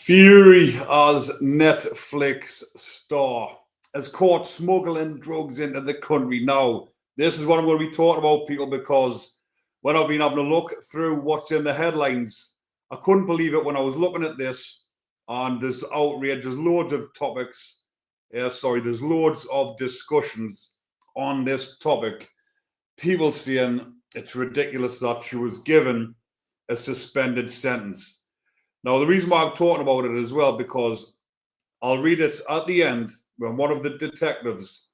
Fury as Netflix star has caught smuggling drugs into the country. Now, this is what I'm going to be talking about, people, because when I've been having a look through what's in the headlines, I couldn't believe it when I was looking at this. And there's outrage, there's loads of topics. There's loads of discussions on this topic. People saying it's ridiculous that she was given a suspended sentence. Now, the reason why I'm talking about it as well, because I'll read it at the end when one of the detectives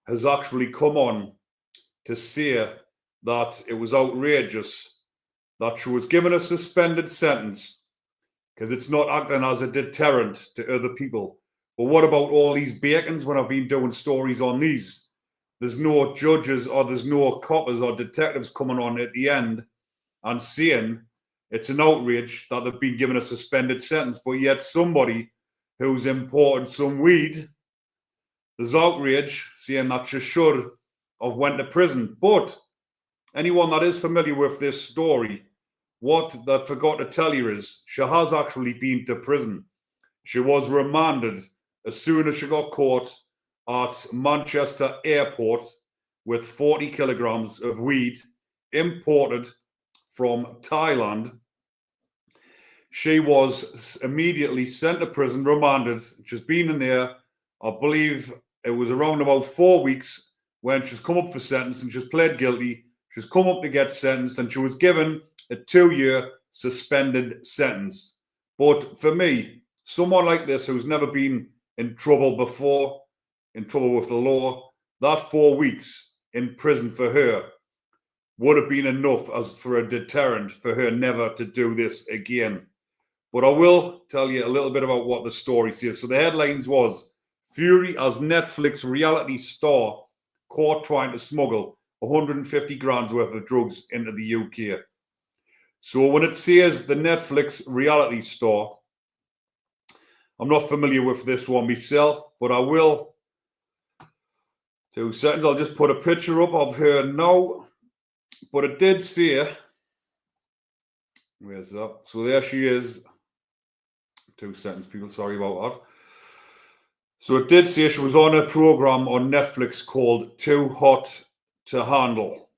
has actually come on to say that it was outrageous that she was given a suspended sentence because it's not acting as a deterrent to other people. But what about all these bacons when I've been doing stories on these? There's no judges or there's no coppers or detectives coming on at the end and saying it's an outrage that they've been given a suspended sentence, but yet somebody who's imported some weed, there's outrage saying that she should have went to prison. But anyone that is familiar with this story, what they forgot to tell you is she has actually been to prison. She was remanded as soon as she got caught at Manchester Airport with 40 kilograms of weed imported from Thailand. She was immediately sent to prison, remanded. She's been in there, I believe it was around about 4 weeks when she's come up for sentence and she's pled guilty. She's come up to get sentenced and she was given a 2-year suspended sentence. But for me, someone like this who's never been in trouble before, in trouble with the law, that 4 weeks in prison for her would have been enough as for a deterrent for her never to do this again. But I will tell you a little bit about what the story says. So the headlines was, Fury as Netflix reality star caught trying to smuggle 150 grams worth of drugs into the UK. So when it says the Netflix reality star, I'm not familiar with this one myself, but I will. 2 seconds, I'll just put a picture up of her now. But it did say, where's that? So there she is. 2 seconds, people, sorry about that. So it did say she was on a program on Netflix called Too Hot to Handle.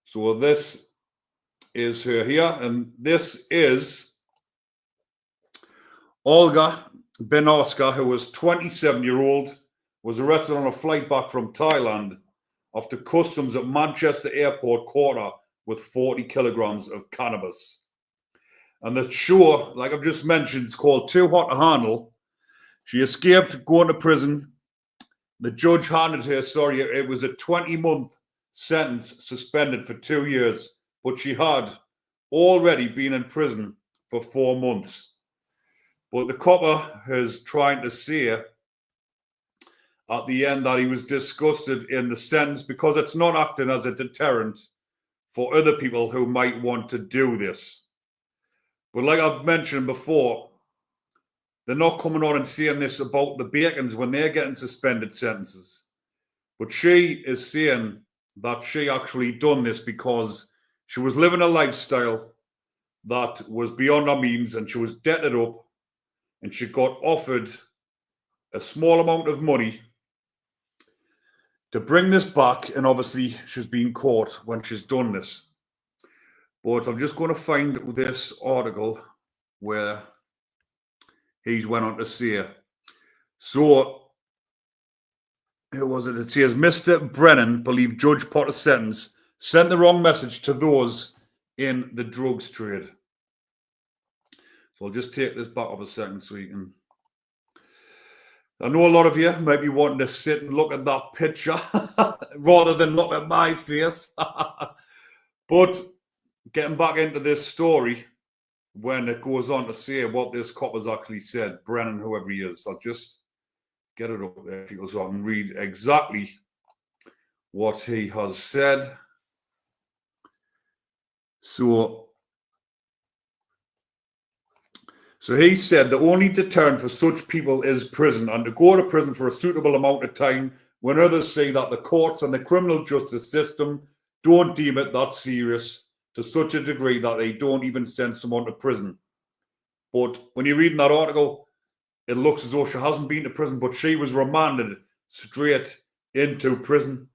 So this is her here, and this is Olga Benoska, who was 27-year-old, was arrested on a flight back from Thailand after customs at Manchester Airport caught her with 40 kilograms of cannabis. And the show, like I've just mentioned, is called Too Hot to Handle. She escaped going to prison. The judge handed her, it was a 20-month sentence suspended for 2 years, but she had already been in prison for 4 months. But the copper is trying to say at the end that he was disgusted in the sentence because it's not acting as a deterrent for other people who might want to do this. But like I've mentioned before, they're not coming on and saying this about the bacons when they're getting suspended sentences. But she is saying that she actually done this because she was living a lifestyle that was beyond her means and she was debted up and she got offered a small amount of money to bring this back, and obviously she's been caught when she's done this. But I'm just going to find this article where he went on to say, so who was it? It says, Mr. Brennan believed Judge Potter's sentence sent the wrong message to those in the drugs trade. So I'll just take this back up a second so you can. I know a lot of you might be wanting to sit and look at that picture rather than look at my face. But getting back into this story, when it goes on to say what this cop has actually said, Brennan, whoever he is, I'll just get it up there, people, so I can read exactly what he has said. So he said the only deterrent for such people is prison, and to go to prison for a suitable amount of time when others say that the courts and the criminal justice system don't deem it that serious to such a degree that they don't even send someone to prison. But when you're reading that article, it looks as though she hasn't been to prison, but she was remanded straight into prison.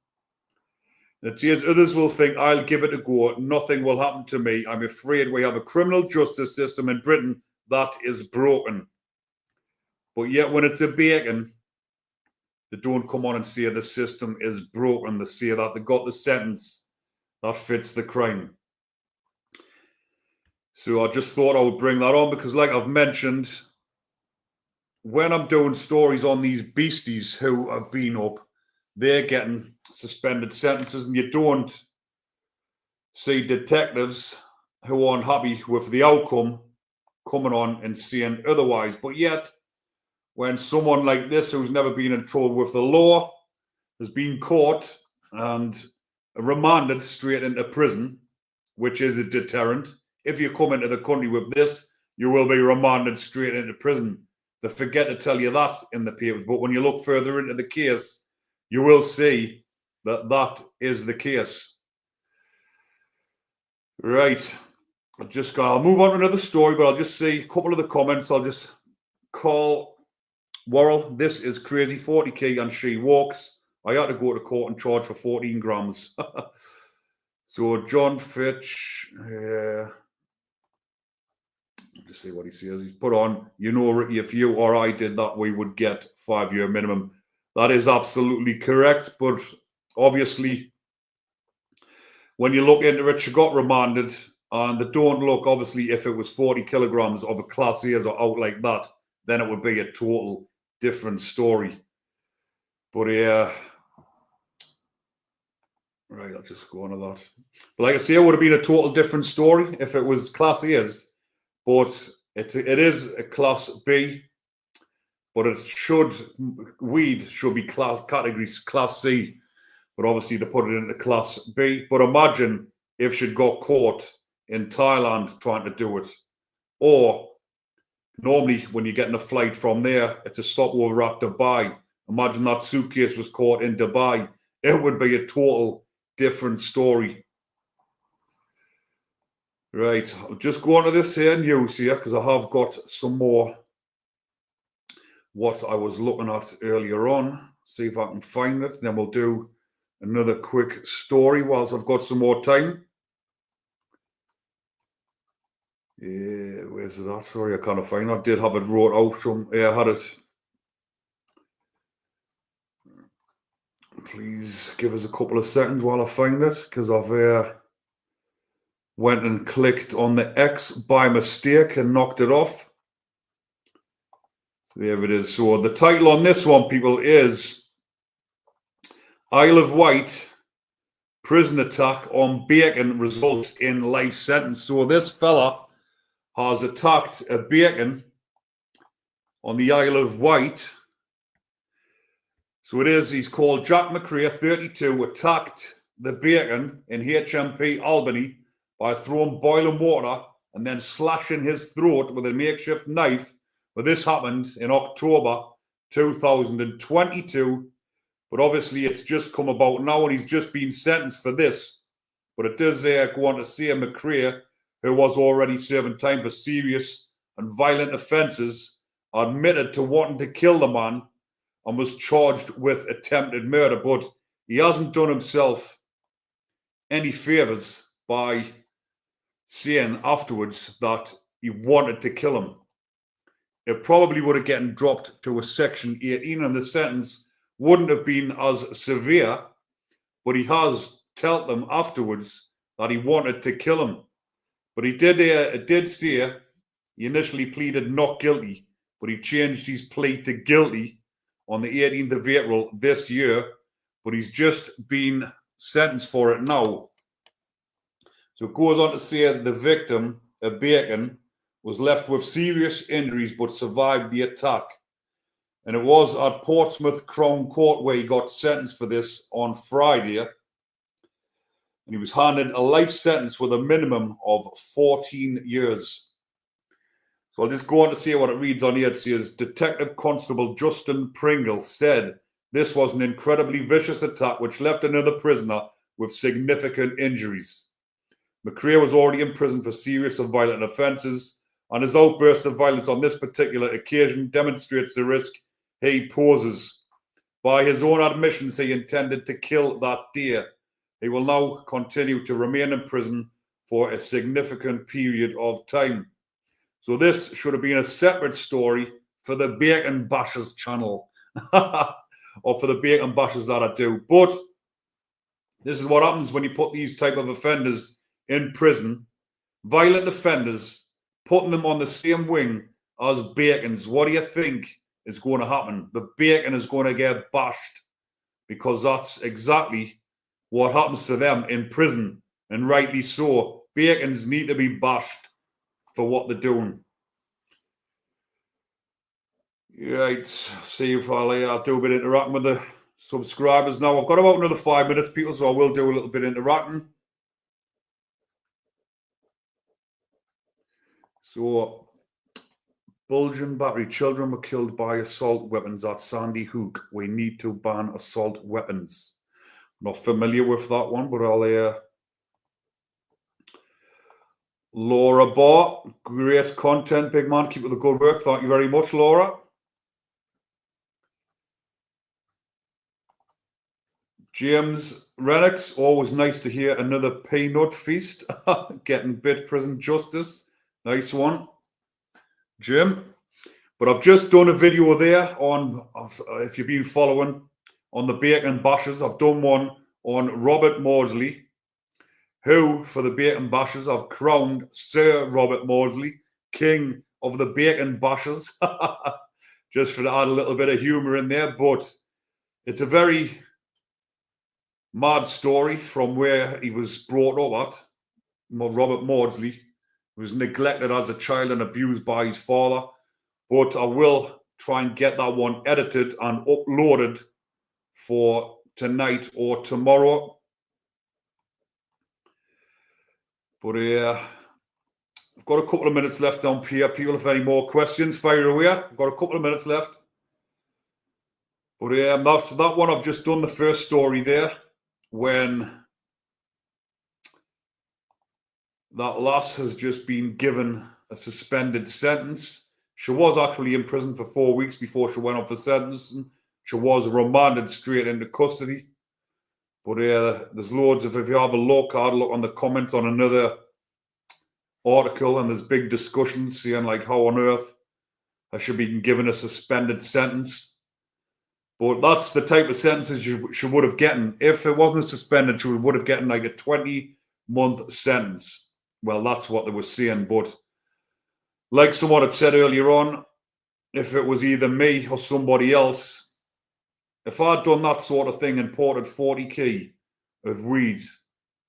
And it says, others will think, I'll give it a go. Nothing will happen to me. I'm afraid we have a criminal justice system in Britain that is broken. But yet when it's a bacon, they don't come on and say the system is broken. They say that they got the sentence that fits the crime. So I just thought I would bring that on because, like I've mentioned, when I'm doing stories on these beasties who have been up, they're getting suspended sentences, and you don't see detectives who aren't happy with the outcome coming on and saying otherwise. But yet, when someone like this who's never been in trouble with the law has been caught and remanded straight into prison, which is a deterrent. If you come into the country with this, you will be remanded straight into prison. They forget to tell you that in the papers, but when you look further into the case, you will see that that is the case. Right. I'll move on to another story, but I'll just see a couple of the comments. I'll just call Worrell. This is crazy. 40k and she walks. I had to go to court and charge for 14 grams. So John Fitch, just see what he says. He's put on, you know, if you or I did that, we would get 5-year minimum. That is absolutely correct. But obviously, when you look into it, she got remanded. And they don't look, obviously, if it was 40 kilograms of a class A's or out like that, then it would be a total different story. But yeah, right, I'll just go on to that. But like I say, it would have been a total different story if it was class A's. But it is a class B. But weed should be categories class C. But obviously they put it into class B. But imagine if she'd got caught in Thailand trying to do it. Or normally when you're getting a flight from there, it's a stopover at Dubai. Imagine that suitcase was caught in Dubai. It would be a total different story. Right, I'll just go on to this here news here because I have got some more what I was looking at earlier on. See if I can find it. Then we'll do another quick story whilst I've got some more time. Yeah, where's it at? Sorry, I can't find it. I did have it wrote out from. Yeah, I had it. Please give us a couple of seconds while I find it because I've went and clicked on the X by mistake and knocked it off. There it is. So the title on this one, people, is Isle of Wight prison attack on bacon results in life sentence. So this fella has attacked a bacon on the Isle of Wight. So he's called Jack McCrea, 32, attacked the bacon in HMP Albany by throwing boiling water and then slashing his throat with a makeshift knife. But this happened in October 2022. But obviously it's just come about now and he's just been sentenced for this. But it does go on to say McCrea, who was already serving time for serious and violent offences, admitted to wanting to kill the man and was charged with attempted murder. But he hasn't done himself any favours by saying afterwards that he wanted to kill him. It probably would have gotten dropped to a Section 18 and the sentence wouldn't have been as severe, but he has told them afterwards that he wanted to kill him. But he did say he initially pleaded not guilty, but he changed his plea to guilty on the 18th of April this year, but he's just been sentenced for it now. So it goes on to say the victim, a bacon, was left with serious injuries but survived the attack. And it was at Portsmouth Crown Court where he got sentenced for this on Friday. And he was handed a life sentence with a minimum of 14 years. So I'll just go on to see what it reads on here. It says, Detective Constable Justin Pringle said this was an incredibly vicious attack which left another prisoner with significant injuries. McCrea was already in prison for serious and violent offences and his outburst of violence on this particular occasion demonstrates the risk he poses. By his own admissions, he intended to kill that deer. He will now continue to remain in prison for a significant period of time. So this should have been a separate story for the Bacon Bashers channel, or for the Bacon Bashers that I do. But this is what happens when you put these type of offenders in prison, violent offenders, putting them on the same wing as Bacons. What do you think is going to happen? The Bacon is going to get bashed, because that's exactly what happens to them in prison, and rightly so. Bacons need to be bashed for what they're doing. Right, see if I'll do a bit of interacting with the subscribers now. I've got about another 5 minutes, people, so I will do a little bit of interacting. So, Bulging Battery. Children were killed by assault weapons at Sandy Hook. We need to ban assault weapons. Not familiar with that one, but I'll... Laura Barr, great content, big man. Keep up the good work. Thank you very much, Laura. James Renix, always nice to hear another peanut feast. Getting bit prison justice. Nice one, Jim. But I've just done a video there on, if you've been following, on the Bacon Bashers. I've done one on Robert Maudsley, who, for the Bacon Bashers, I've crowned Sir Robert Maudsley, King of the Bacon Bashers. Just to add a little bit of humour in there. But it's a very mad story from where he was brought up at. Robert Maudsley was neglected as a child and abused by his father. But I will try and get that one edited and uploaded for tonight or tomorrow. But I've got a couple of minutes left down here. People, if any more questions, fire away. I've got a couple of minutes left. But that one, I've just done the first story there, when that lass has just been given a suspended sentence. She was actually in prison for 4 weeks before she went off for sentencing. She was remanded straight into custody. But there's loads of, if you have a look, I had a look on the comments on another article, and there's big discussions saying like how on earth I should be given a suspended sentence. But that's the type of sentences she would have gotten. If it wasn't suspended, she would have gotten like a 20-month sentence. Well, that's what they were saying. But like someone had said earlier on, if it was either me or somebody else, if I'd done that sort of thing and ported 40 key of weed,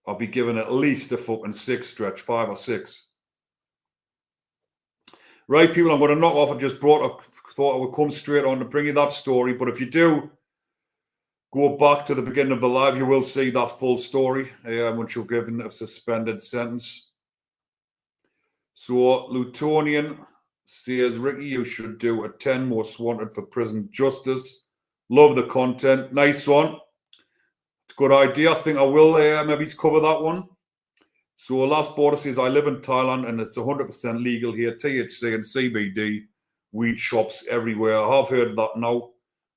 I'd be given at least a fucking 6 stretch, 5 or 6. Right, people, I'm going to knock off. I just thought I would come straight on to bring you that story. But if you do go back to the beginning of the live, you will see that full story when she'll given a suspended sentence. So Lutonian says, Ricky, you should do a 10 most wanted for prison justice. Love the content. Nice one. It's a good idea. I think I will maybe cover that one. So last border says, I live in Thailand and it's 100% legal here. THC and CBD, weed shops everywhere. I have heard of that now.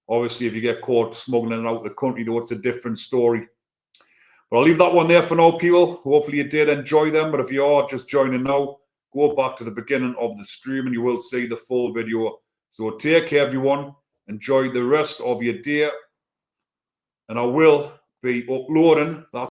Obviously, if you get caught smuggling it out of the country, though, it's a different story. But I'll leave that one there for now, people. Hopefully you did enjoy them. But if you are just joining now, go back to the beginning of the stream and you will see the full video. So take care, everyone. Enjoy the rest of your day. And I will be uploading that